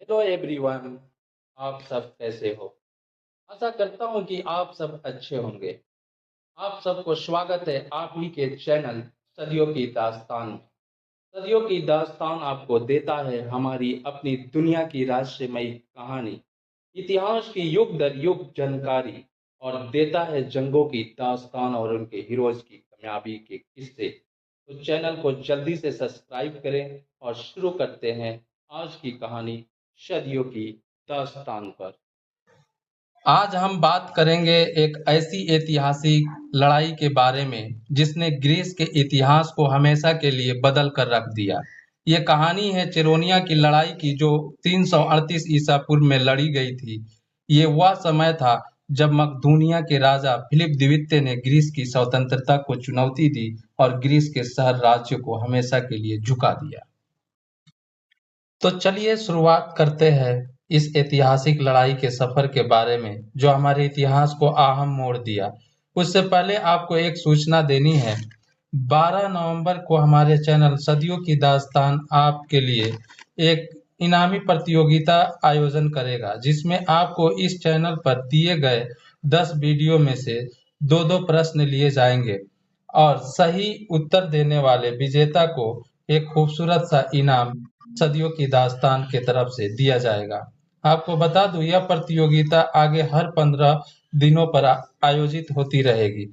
Hello everyone. आप सब कैसे हो? आशा करता हूँ कि आप सब अच्छे होंगे। आप सबको स्वागत है आप ही के चैनल सदियों की दास्तान में। सदियों की दास्तान आपको देता है हमारी अपनी दुनिया की रहस्यमयी कहानी, इतिहास की युग दर युग जानकारी, और देता है जंगों की दास्तान और उनके हीरोज की कामयाबी के किस्से। तो चैनल को जल्दी से सब्सक्राइब करें और शुरू करते हैं आज की कहानी सदियों की दास्तान पर। आज हम बात करेंगे एक ऐसी ऐतिहासिक लड़ाई के बारे में जिसने ग्रीस के इतिहास को हमेशा के लिए बदल कर रख दिया। ये कहानी है चिरोनिया की लड़ाई की, जो 338 ईसा पूर्व में लड़ी गई थी। ये वह समय था जब मकदूनिया के राजा फिलिप द्वितीय ने ग्रीस की स्वतंत्रता को चुनौती दी और ग्रीस के शहर राज्य को हमेशा के लिए झुका दिया। तो चलिए शुरुआत करते हैं इस ऐतिहासिक लड़ाई के सफर के बारे में जो हमारे इतिहास को अहम मोड़ दिया। उससे पहले आपको एक सूचना देनी है। 12 नवंबर को हमारे चैनल सदियों की दास्तान आपके लिए एक इनामी प्रतियोगिता आयोजन करेगा, जिसमें आपको इस चैनल पर दिए गए 10 वीडियो में से दो दो प्रश्न लिए जाएंगे और सही उत्तर देने वाले विजेता को एक खूबसूरत सा इनाम सदियों की दास्तान के तरफ से दिया जाएगा। आपको बता दूं, यह प्रतियोगिता आगे हर 15 दिनों पर आयोजित होती रहेगी,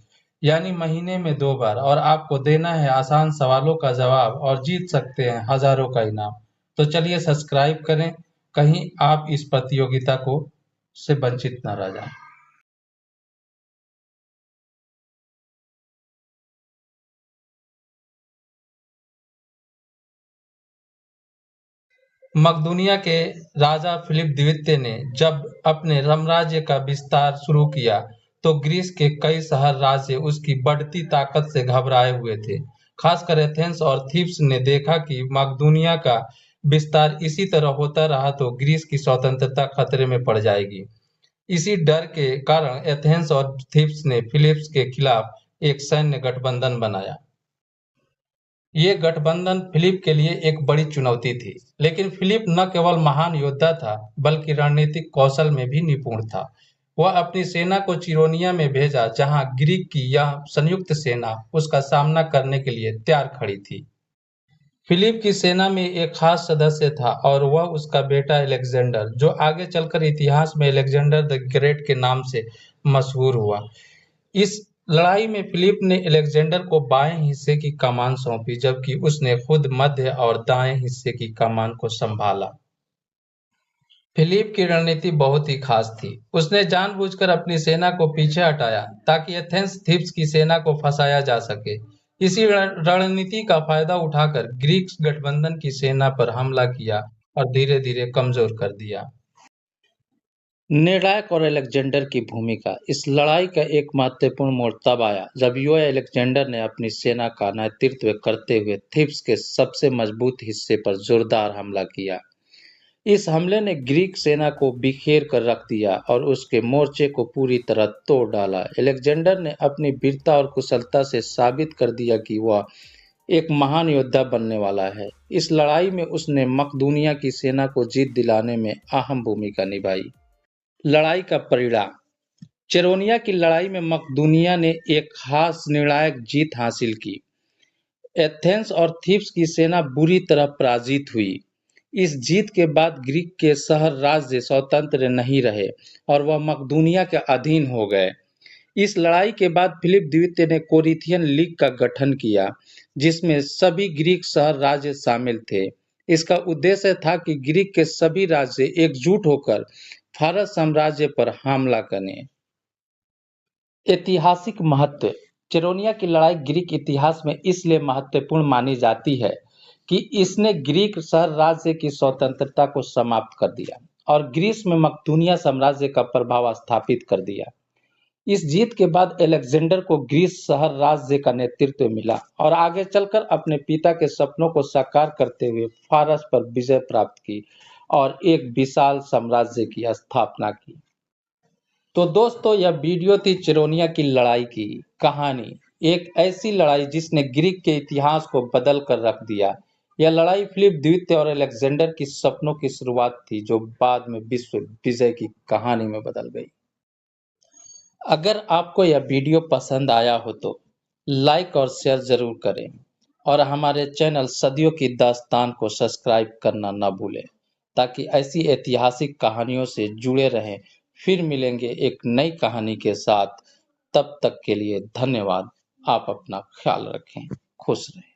यानी महीने में 2 बार, और आपको देना है आसान सवालों का जवाब और जीत सकते हैं हजारों का इनाम। तो चलिए सब्सक्राइब करें, कहीं आप इस प्रतियोगिता को से वंचित न रह जाएं। मकदूनिया के राजा फिलिप द्वितीय ने जब अपने साम्राज्य का विस्तार शुरू किया, तो ग्रीस के कई शहर राज्य उसकी बढ़ती ताकत से घबराए हुए थे। खासकर एथेंस और थीब्स ने देखा कि मकदूनिया का विस्तार इसी तरह होता रहा तो ग्रीस की स्वतंत्रता खतरे में पड़ जाएगी। इसी डर के कारण एथेंस और थीब्स ने फिलिप्स के खिलाफ एक सैन्य गठबंधन बनाया। ये गठबंधन फिलिप के लिए एक बड़ी चुनौती थी, लेकिन फिलिप न केवल महान योद्धा था, बल्कि रणनीतिक कौशल में भी निपुण था। वह अपनी सेना को चिरोनिया में भेजा, जहां ग्रीक की यह संयुक्त सेना उसका सामना करने के लिए तैयार खड़ी थी। फिलिप की सेना में एक खास सदस्य था और वह उसका बेटा अलेक्जेंडर, जो आगे चलकर इतिहास में अलेक्जेंडर द ग्रेट के नाम से मशहूर हुआ। इस लड़ाई में फिलिप ने अलेक्जेंडर को बाएं हिस्से की कमान सौंपी, जबकि उसने खुद मध्य और दाएं हिस्से की कमान को संभाला। फिलिप की रणनीति बहुत ही खास थी। उसने जानबूझकर अपनी सेना को पीछे हटाया ताकि एथेंस थीब्स की सेना को फंसाया जा सके। इसी रणनीति का फायदा उठाकर ग्रीक गठबंधन की सेना पर हमला किया और धीरे-धीरे कमजोर कर दिया। निर्णायक और अलेक्जेंडर की भूमिका। इस लड़ाई का एक महत्वपूर्ण मोड़ तब आया जब युवा अलेक्जेंडर ने अपनी सेना का नेतृत्व करते हुए थीब्स के सबसे मजबूत हिस्से पर जोरदार हमला किया। इस हमले ने ग्रीक सेना को बिखेर कर रख दिया और उसके मोर्चे को पूरी तरह तोड़ डाला। अलेक्जेंडर ने अपनी वीरता और कुशलता से साबित कर दिया कि वह एक महान योद्धा बनने वाला है। इस लड़ाई में उसने मकदूनिया की सेना को जीत दिलाने में अहम भूमिका निभाई। लड़ाई का परिणाम। चेरोनिया की लड़ाई में मकदूनिया ने एक खास निर्णायक जीत हासिल की। एथेंस और थीब्स की सेना बुरी तरह पराजित हुई। इस जीत के बाद ग्रीक के शहर राज्य स्वतंत्र नहीं रहे और वह मकदूनिया के अधीन हो गए। इस लड़ाई के बाद फिलिप द्वितीय ने कोरिन्थियन लीग का गठन किया, जिसमें सभी ग्रीक शहर राज्य शामिल थे। इसका उद्देश्य था कि ग्रीक के सभी राज्य एकजुट होकर फारस साम्राज्य पर हमला करें। ऐतिहासिक महत्व। चेरोनिया की लड़ाई ग्रीक इतिहास में इसलिए महत्वपूर्ण मानी जाती है कि इसने ग्रीक शहर राज्य की स्वतंत्रता को समाप्त कर दिया और ग्रीस में मकदूनिया साम्राज्य का प्रभाव स्थापित कर दिया। इस जीत के बाद अलेक्जेंडर को ग्रीस शहर राज्य का नेतृत्व मिला और आगे चलकर अपने पिता के सपनों को साकार करते हुए फारस पर विजय प्राप्त की और एक विशाल साम्राज्य की स्थापना की। तो दोस्तों, यह वीडियो थी चिरोनिया की लड़ाई की कहानी। एक ऐसी लड़ाई जिसने ग्रीक के इतिहास को बदल कर रख दिया। यह लड़ाई फिलिप द्वितीय और अलेक्जेंडर की सपनों की शुरुआत थी, जो बाद में विश्व विजय की कहानी में बदल गई। अगर आपको यह वीडियो पसंद आया हो तो लाइक और शेयर जरूर करें और हमारे चैनल सदियों की दास्तान को सब्सक्राइब करना न भूलें, ताकि ऐसी ऐतिहासिक कहानियों से जुड़े रहें। फिर मिलेंगे एक नई कहानी के साथ। तब तक के लिए धन्यवाद। आप अपना ख्याल रखें। खुश रहें।